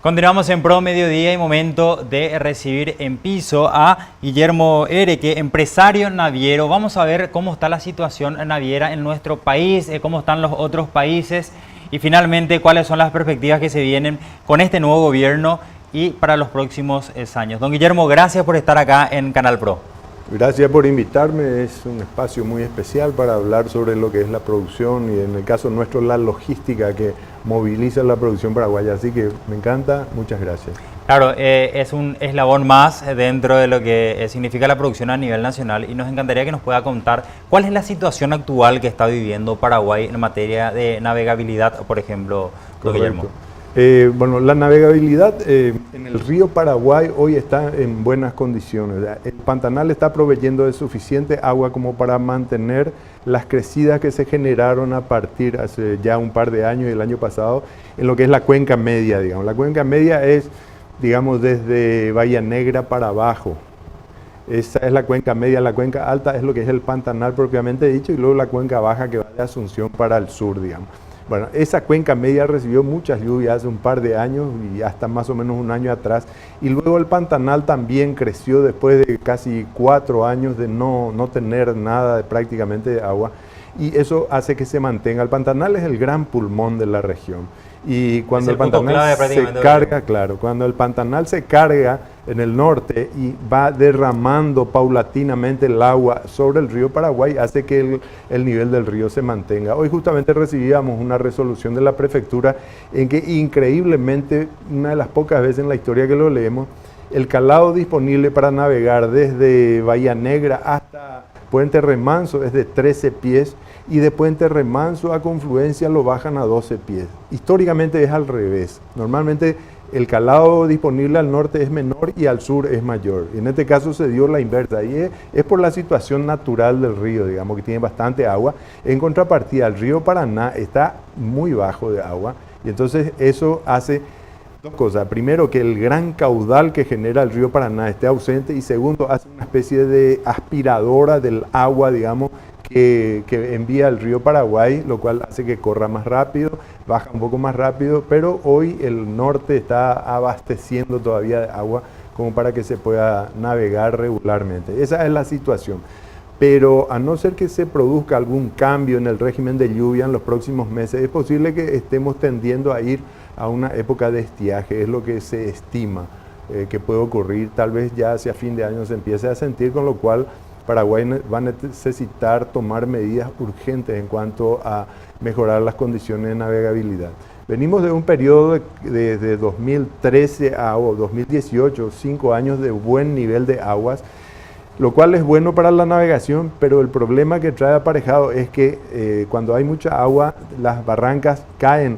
Continuamos en Pro Mediodía y momento de recibir en piso a Guillermo Ereque, empresario naviero. Vamos a ver cómo está la situación naviera en nuestro país, cómo están los otros países y finalmente cuáles son las perspectivas que se vienen con este nuevo gobierno y para los próximos años. Don Guillermo, gracias por estar acá en Canal Pro. Gracias por invitarme, es un espacio muy especial para hablar sobre lo que es la producción y en el caso nuestro la logística que moviliza la producción paraguaya, así que me encanta, muchas gracias. Claro, es un eslabón más dentro de lo que significa la producción a nivel nacional y nos encantaría que nos pueda contar cuál es la situación actual que está viviendo Paraguay en materia de navegabilidad, por ejemplo, don Guillermo. Bueno, la navegabilidad en el río Paraguay hoy está en buenas condiciones. El Pantanal está proveyendo de suficiente agua como para mantener las crecidas que se generaron a partir hace ya un par de años y el año pasado en lo que es la cuenca media, digamos. La cuenca media es, digamos, desde Bahía Negra para abajo. Esa es la cuenca media, la cuenca alta es lo que es el Pantanal propiamente dicho y luego la cuenca baja que va de Asunción para el sur, digamos. Bueno, esa cuenca media recibió muchas lluvias hace un par de años y hasta más o menos un año atrás. Y luego el Pantanal también creció después de casi 4 años de no tener nada prácticamente de agua. Y eso hace que se mantenga. El Pantanal es el gran pulmón de la región. Y cuando el Pantanal se carga, claro, cuando el Pantanal se carga en el norte y va derramando paulatinamente el agua sobre el río Paraguay, hace que el nivel del río se mantenga. Hoy justamente recibíamos una resolución de la prefectura en que increíblemente, una de las pocas veces en la historia que lo leemos, el calado disponible para navegar desde Bahía Negra hasta Puente Remanso es de 13 pies y de Puente Remanso a Confluencia lo bajan a 12 pies. Históricamente es al revés. Normalmente el calado disponible al norte es menor y al sur es mayor. Y en este caso se dio la inversa. Y es por la situación natural del río, digamos que tiene bastante agua. En contrapartida, el río Paraná está muy bajo de agua y entonces eso hace dos cosas. Primero, que el gran caudal que genera el río Paraná esté ausente y segundo, hace una especie de aspiradora del agua, digamos, que envía el río Paraguay, lo cual hace que corra más rápido, baja un poco más rápido, pero hoy el norte está abasteciendo todavía de agua como para que se pueda navegar regularmente. Esa es la situación. Pero a no ser que se produzca algún cambio en el régimen de lluvia en los próximos meses, es posible que estemos tendiendo a ir a una época de estiaje, es lo que se estima que puede ocurrir, tal vez ya hacia fin de año se empiece a sentir, con lo cual Paraguay va a necesitar tomar medidas urgentes en cuanto a mejorar las condiciones de navegabilidad. Venimos de un periodo de 2013 a 2018, 5 años de buen nivel de aguas, lo cual es bueno para la navegación, pero el problema que trae aparejado es que cuando hay mucha agua, las barrancas caen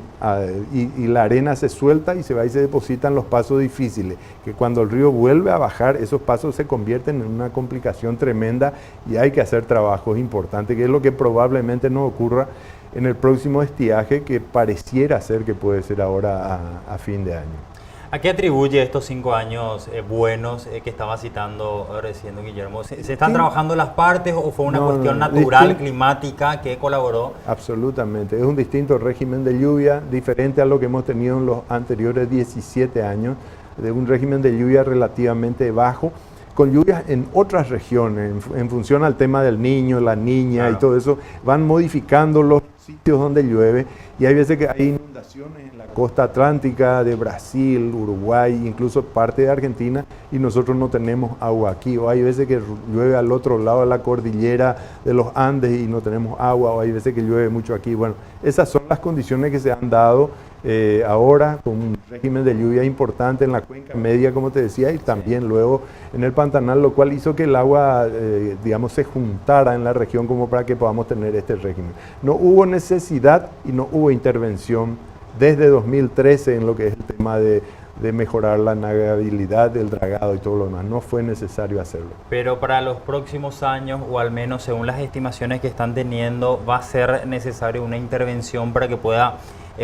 y la arena se suelta y se va y se depositan los pasos difíciles, que cuando el río vuelve a bajar, esos pasos se convierten en una complicación tremenda y hay que hacer trabajos importantes, que es lo que probablemente no ocurra en el próximo estiaje, que pareciera ser que puede ser ahora a fin de año. ¿A qué atribuye estos 5 años buenos que estaba citando recién don Guillermo? ¿Se están trabajando las partes o fue una cuestión natural, climática, que colaboró? Absolutamente, es un distinto régimen de lluvia, diferente a lo que hemos tenido en los anteriores 17 años, de un régimen de lluvia relativamente bajo, con lluvias en otras regiones, en función al tema del niño, la niña, claro, y todo eso, van modificando los sitios donde llueve y hay veces que hay inundaciones en la costa atlántica de Brasil, Uruguay, incluso parte de Argentina y nosotros no tenemos agua aquí, o hay veces que llueve al otro lado de la cordillera de los Andes y no tenemos agua, o hay veces que llueve mucho aquí. Bueno, esas son las condiciones que se han dado ahora con un régimen de lluvia importante en la cuenca media, como te decía, y también luego en el Pantanal, lo cual hizo que el agua, digamos, se juntara en la región como para que podamos tener este régimen. No hubo necesidad y no hubo intervención desde 2013 en lo que es el tema de mejorar la navegabilidad, del dragado y todo lo demás. No fue necesario hacerlo. Pero para los próximos años, o al menos según las estimaciones que están teniendo, va a ser necesario una intervención para que pueda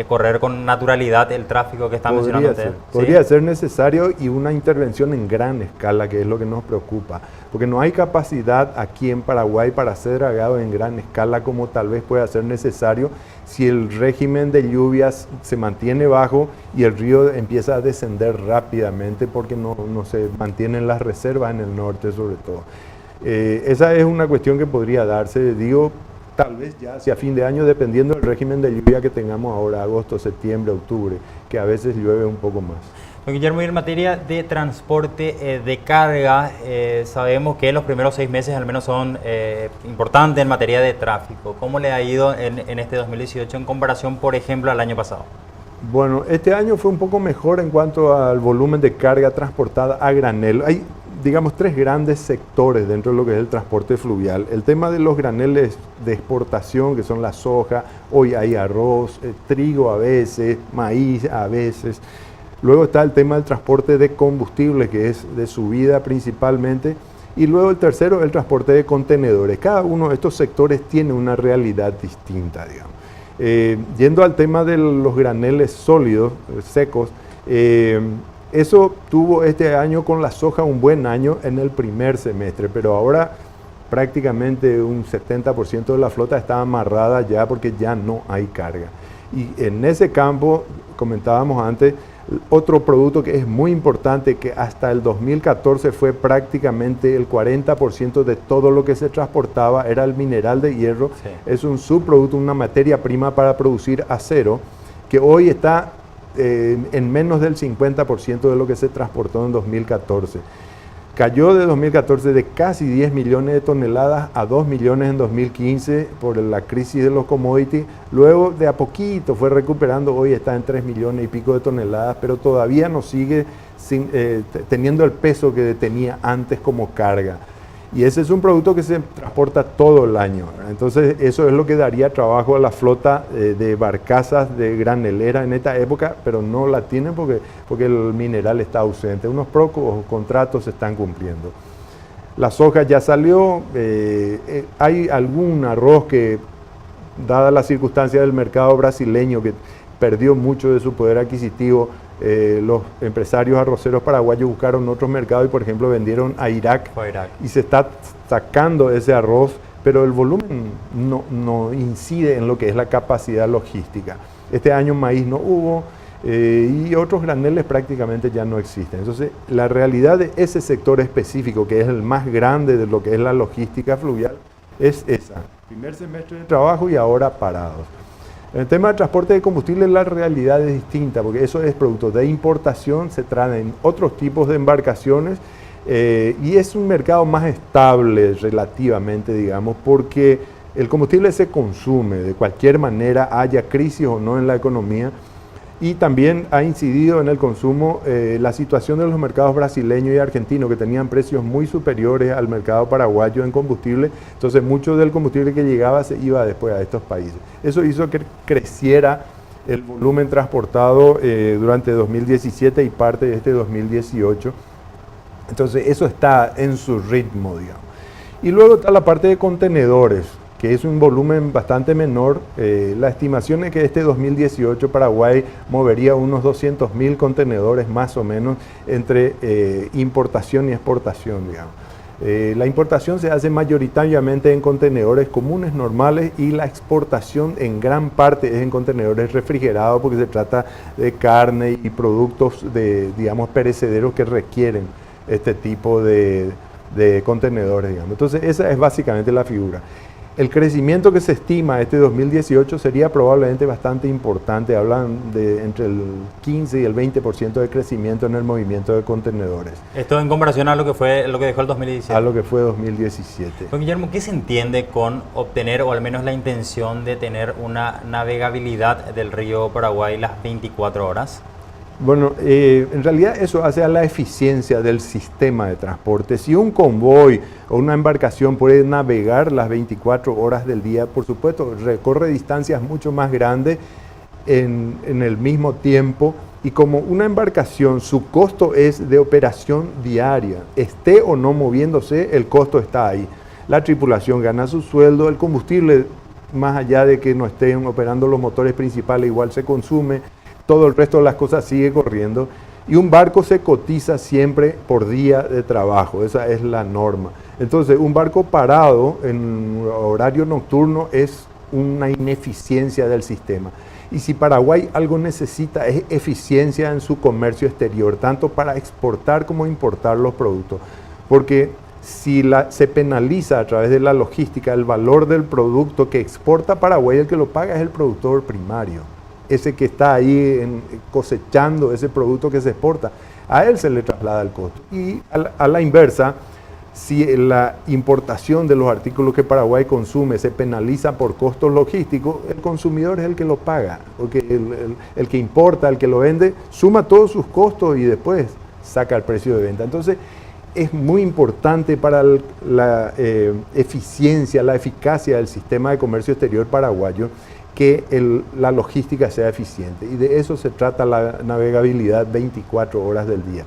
correr con naturalidad el tráfico que está mencionando usted. Podría ser necesario y una intervención en gran escala, que es lo que nos preocupa, porque no hay capacidad aquí en Paraguay para hacer dragado en gran escala como tal vez pueda ser necesario si el régimen de lluvias se mantiene bajo y el río empieza a descender rápidamente porque no se mantienen las reservas en el norte sobre todo. Esa es una cuestión que podría darse, digo, tal vez ya hacia fin de año, dependiendo del régimen de lluvia que tengamos ahora, agosto, septiembre, octubre, que a veces llueve un poco más. Don Guillermo, y en materia de transporte de carga, sabemos que los primeros 6 meses al menos son importantes en materia de tráfico. ¿Cómo le ha ido en este 2018 en comparación, por ejemplo, al año pasado? Bueno, este año fue un poco mejor en cuanto al volumen de carga transportada a granel. Hay, digamos, 3 grandes sectores dentro de lo que es el transporte fluvial. El tema de los graneles de exportación, que son la soja, hoy hay arroz, trigo a veces, maíz a veces. Luego está el tema del transporte de combustible, que es de subida principalmente. Y luego el tercero, el transporte de contenedores. Cada uno de estos sectores tiene una realidad distinta, digamos. Yendo al tema de los graneles sólidos, secos, eso tuvo este año con la soja un buen año en el primer semestre, pero ahora prácticamente un 70% de la flota está amarrada ya porque ya no hay carga. Y en ese campo, comentábamos antes, otro producto que es muy importante, que hasta el 2014 fue prácticamente el 40% de todo lo que se transportaba, era el mineral de hierro. Sí. Es un subproducto, una materia prima para producir acero, que hoy está en menos del 50% de lo que se transportó en 2014. Cayó de 2014 de casi 10 millones de toneladas a 2 millones en 2015 por la crisis de los commodities. Luego de a poquito fue recuperando, hoy está en 3 millones y pico de toneladas, pero todavía no sigue teniendo el peso que tenía antes como carga. Y ese es un producto que se transporta todo el año. Entonces eso es lo que daría trabajo a la flota de barcazas de granelera en esta época, pero no la tienen porque el mineral está ausente. Unos pocos contratos se están cumpliendo. La soja ya salió, hay algún arroz que, dada la circunstancia del mercado brasileño, que perdió mucho de su poder adquisitivo, los empresarios arroceros paraguayos buscaron otros mercados y por ejemplo vendieron a Irak, y se está sacando ese arroz, pero el volumen no incide en lo que es la capacidad logística. Este año maíz no hubo y otros graneles prácticamente ya no existen. Entonces la realidad de ese sector específico, que es el más grande de lo que es la logística fluvial, es esa: primer semestre de trabajo y ahora parados. En el tema del transporte de combustible la realidad es distinta, porque eso es producto de importación, se traen otros tipos de embarcaciones y es un mercado más estable relativamente, digamos, porque el combustible se consume de cualquier manera, haya crisis o no en la economía, y también ha incidido en el consumo la situación de los mercados brasileños y argentinos, que tenían precios muy superiores al mercado paraguayo en combustible. Entonces mucho del combustible que llegaba se iba después a estos países. Eso hizo que creciera el volumen transportado durante 2017 y parte de este 2018. Entonces eso está en su ritmo, digamos. Y luego está la parte de contenedores, que es un volumen bastante menor. La estimación es que este 2018 Paraguay movería unos 200.000 contenedores más o menos entre importación y exportación, digamos. La importación se hace mayoritariamente en contenedores comunes, normales, y la exportación en gran parte es en contenedores refrigerados, porque se trata de carne y productos digamos, perecederos que requieren este tipo de contenedores, digamos. Entonces esa es básicamente la figura. El crecimiento que se estima este 2018 sería probablemente bastante importante, hablan de entre el 15 y el 20% de crecimiento en el movimiento de contenedores. Esto en comparación a lo que dejó el 2017. A lo que fue 2017. Don Guillermo, ¿qué se entiende con obtener, o al menos la intención de tener, una navegabilidad del río Paraguay las 24 horas? Bueno, en realidad eso hace a la eficiencia del sistema de transporte. Si un convoy o una embarcación puede navegar las 24 horas del día, por supuesto, recorre distancias mucho más grandes en el mismo tiempo, y como una embarcación, su costo es de operación diaria, esté o no moviéndose, el costo está ahí. La tripulación gana su sueldo, el combustible más allá de que no estén operando los motores principales, igual se consume, todo el resto de las cosas sigue corriendo. Y un barco se cotiza siempre por día de trabajo, esa es la norma. Entonces, un barco parado en horario nocturno es una ineficiencia del sistema. Y si Paraguay algo necesita es eficiencia en su comercio exterior, tanto para exportar como importar los productos. Porque si se penaliza a través de la logística el valor del producto que exporta Paraguay, el que lo paga es el productor primario. Ese que está ahí cosechando ese producto que se exporta, a él se le traslada el costo. Y a la inversa, si la importación de los artículos que Paraguay consume se penaliza por costos logísticos, el consumidor es el que lo paga, porque el que importa, el que lo vende, suma todos sus costos y después saca el precio de venta. Entonces, es muy importante para la eficiencia, la eficacia del sistema de comercio exterior paraguayo que la logística sea eficiente. Y de eso se trata la navegabilidad 24 horas del día.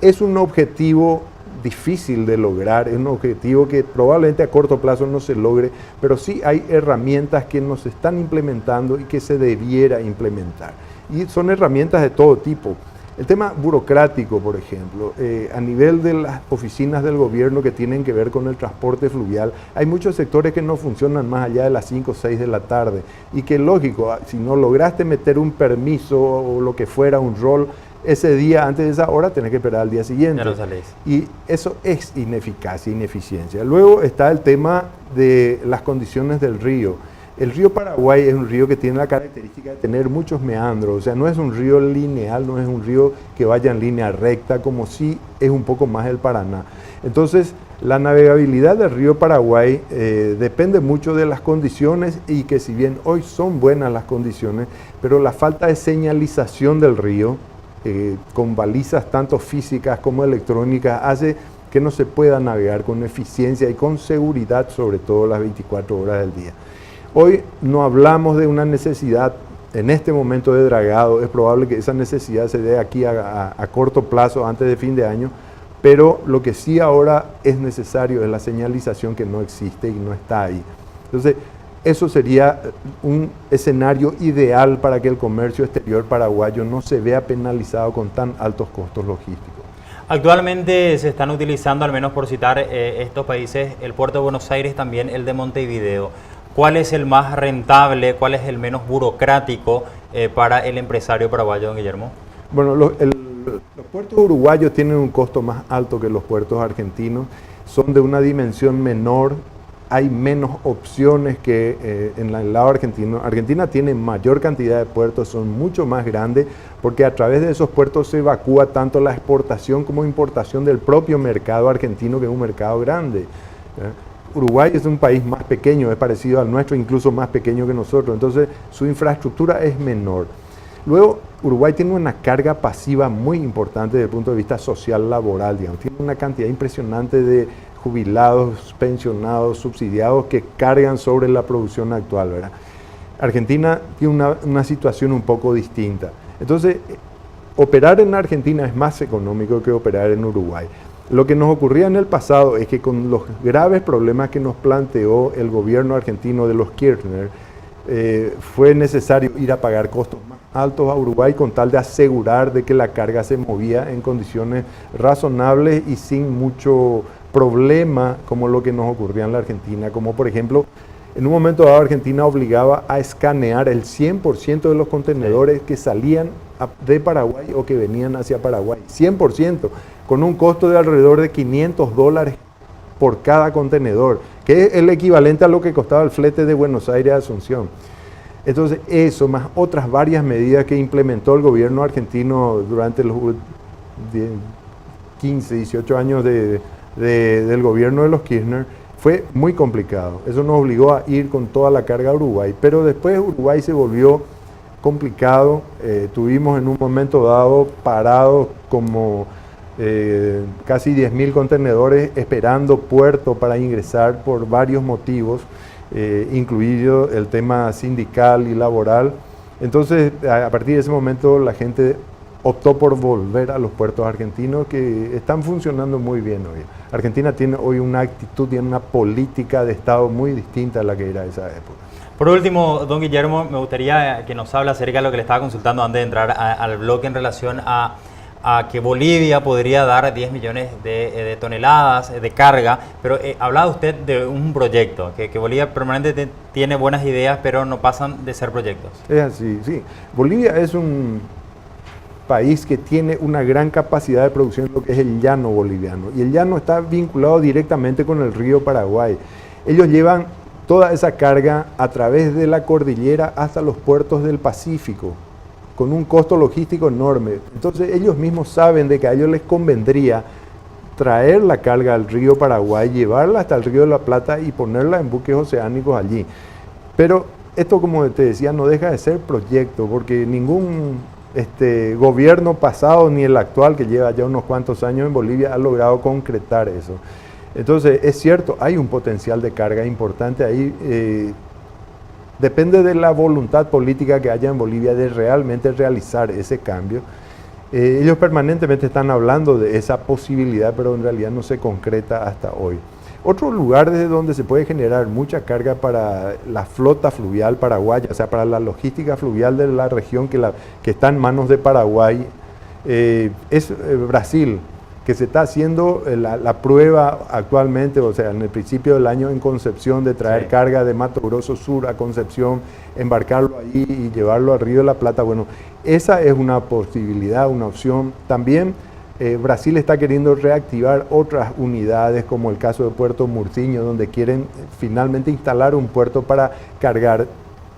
Es un objetivo difícil de lograr, es un objetivo que probablemente a corto plazo no se logre, pero sí hay herramientas que nos están implementando y que se debiera implementar. Y son herramientas de todo tipo. El tema burocrático, por ejemplo, a nivel de las oficinas del gobierno que tienen que ver con el transporte fluvial, hay muchos sectores que no funcionan más allá de las 5 o 6 de la tarde y que lógico, si no lograste meter un permiso o lo que fuera, un rol, ese día antes de esa hora tenés que esperar al día siguiente. Y eso es ineficacia, ineficiencia. Luego está el tema de las condiciones del río. El río Paraguay es un río que tiene la característica de tener muchos meandros, o sea, no es un río lineal, no es un río que vaya en línea recta, como sí es un poco más el Paraná. Entonces, la navegabilidad del río Paraguay depende mucho de las condiciones y que si bien hoy son buenas las condiciones, pero la falta de señalización del río, con balizas tanto físicas como electrónicas, hace que no se pueda navegar con eficiencia y con seguridad, sobre todo las 24 horas del día. Hoy no hablamos de una necesidad en este momento de dragado, es probable que esa necesidad se dé aquí a corto plazo, antes de fin de año, pero lo que sí ahora es necesario es la señalización que no existe y no está ahí. Entonces, eso sería un escenario ideal para que el comercio exterior paraguayo no se vea penalizado con tan altos costos logísticos. Actualmente se están utilizando, al menos por citar estos países, el puerto de Buenos Aires, también el de Montevideo. ¿Cuál es el más rentable, cuál es el menos burocrático para el empresario paraguayo, don Guillermo? Bueno, los puertos uruguayos tienen un costo más alto que los puertos argentinos, son de una dimensión menor, hay menos opciones que en el lado argentino. Argentina tiene mayor cantidad de puertos, son mucho más grandes, porque a través de esos puertos se evacúa tanto la exportación como importación del propio mercado argentino, que es un mercado grande. Uruguay es un país más pequeño, es parecido al nuestro, incluso más pequeño que nosotros, entonces su infraestructura es menor. Luego, Uruguay tiene una carga pasiva muy importante desde el punto de vista social laboral, digamos. Tiene una cantidad impresionante de jubilados, pensionados, subsidiados que cargan sobre la producción actual, ¿verdad? Argentina tiene una situación un poco distinta. Entonces, operar en Argentina es más económico que operar en Uruguay. Lo que nos ocurría en el pasado es que con los graves problemas que nos planteó el gobierno argentino de los Kirchner, fue necesario ir a pagar costos más altos a Uruguay con tal de asegurar de que la carga se movía en condiciones razonables y sin mucho problema como lo que nos ocurría en la Argentina, como por ejemplo, en un momento dado Argentina obligaba a escanear el 100% de los contenedores que salían de Paraguay o que venían hacia Paraguay, 100%, con un costo de alrededor de $500 por cada contenedor, que es el equivalente a lo que costaba el flete de Buenos Aires a Asunción. Entonces, eso más otras varias medidas que implementó el gobierno argentino durante los 15, 18 años del gobierno de los Kirchner, fue muy complicado. Eso nos obligó a ir con toda la carga a Uruguay, pero después Uruguay se volvió complicado. Tuvimos en un momento dado parados como casi 10.000 contenedores esperando puerto para ingresar por varios motivos, incluido el tema sindical y laboral. Entonces, a partir de ese momento la gente optó por volver a los puertos argentinos que están funcionando muy bien hoy. Argentina tiene hoy una actitud y una política de Estado muy distinta a la que era esa época. Por último, don Guillermo, me gustaría que nos hable acerca de lo que le estaba consultando antes de entrar al bloque en relación a que Bolivia podría dar 10 millones de toneladas de carga, pero hablaba usted de un proyecto, que Bolivia permanentemente tiene buenas ideas, pero no pasan de ser proyectos. Es así, sí. Bolivia es un país que tiene una gran capacidad de producción en lo que es el llano boliviano, y el llano está vinculado directamente con el río Paraguay. Ellos llevan toda esa carga a través de la cordillera hasta los puertos del Pacífico, con un costo logístico enorme. Entonces ellos mismos saben de que a ellos les convendría traer la carga al río Paraguay, llevarla hasta el río de la Plata y ponerla en buques oceánicos allí. Pero esto, como te decía, no deja de ser proyecto, porque ningún gobierno pasado ni el actual, que lleva ya unos cuantos años en Bolivia, ha logrado concretar eso. Entonces, es cierto, hay un potencial de carga importante ahí. Depende de la voluntad política que haya en Bolivia de realmente realizar ese cambio. Ellos permanentemente están hablando de esa posibilidad, pero en realidad no se concreta hasta hoy. Otro lugar desde donde se puede generar mucha carga para la flota fluvial paraguaya, o sea, para la logística fluvial de la región que está en manos de Paraguay, es Brasil, que se está haciendo la prueba actualmente, o sea, en el principio del año en Concepción, de traer carga de Mato Grosso Sur a Concepción, embarcarlo allí y llevarlo al Río de la Plata. Bueno, esa es una posibilidad, una opción. También Brasil está queriendo reactivar otras unidades, como el caso de Puerto Murciño, donde quieren finalmente instalar un puerto para cargar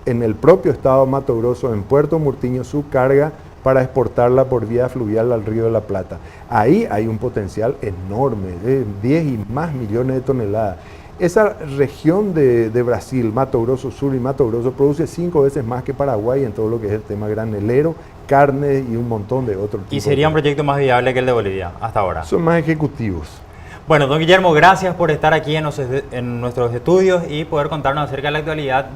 en el propio estado de Mato Grosso, en Puerto Murciño, su carga para exportarla por vía fluvial al Río de la Plata. Ahí hay un potencial enorme, de 10 y más millones de toneladas. Esa región de Brasil, Mato Grosso Sur y Mato Grosso, produce 5 veces más que Paraguay en todo lo que es el tema granelero, carne y un montón de otros tipos. ¿Y sería un proyecto más viable que el de Bolivia hasta ahora? Son más ejecutivos. Bueno, don Guillermo, gracias por estar aquí en nuestros estudios y poder contarnos acerca de la actualidad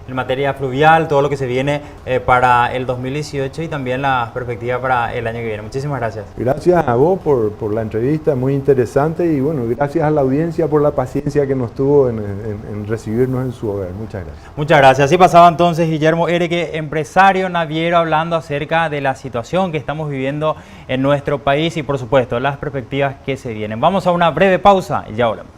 en materia fluvial, todo lo que se viene para el 2018 y también las perspectivas para el año que viene. Muchísimas gracias. Gracias a vos por la entrevista, muy interesante, y bueno, gracias a la audiencia por la paciencia que nos tuvo en recibirnos en su hogar. Muchas gracias. Muchas gracias. Así pasaba entonces Guillermo Ereque, empresario naviero, hablando acerca de la situación que estamos viviendo en nuestro país y por supuesto las perspectivas que se vienen. Vamos a una breve pausa y ya volvemos.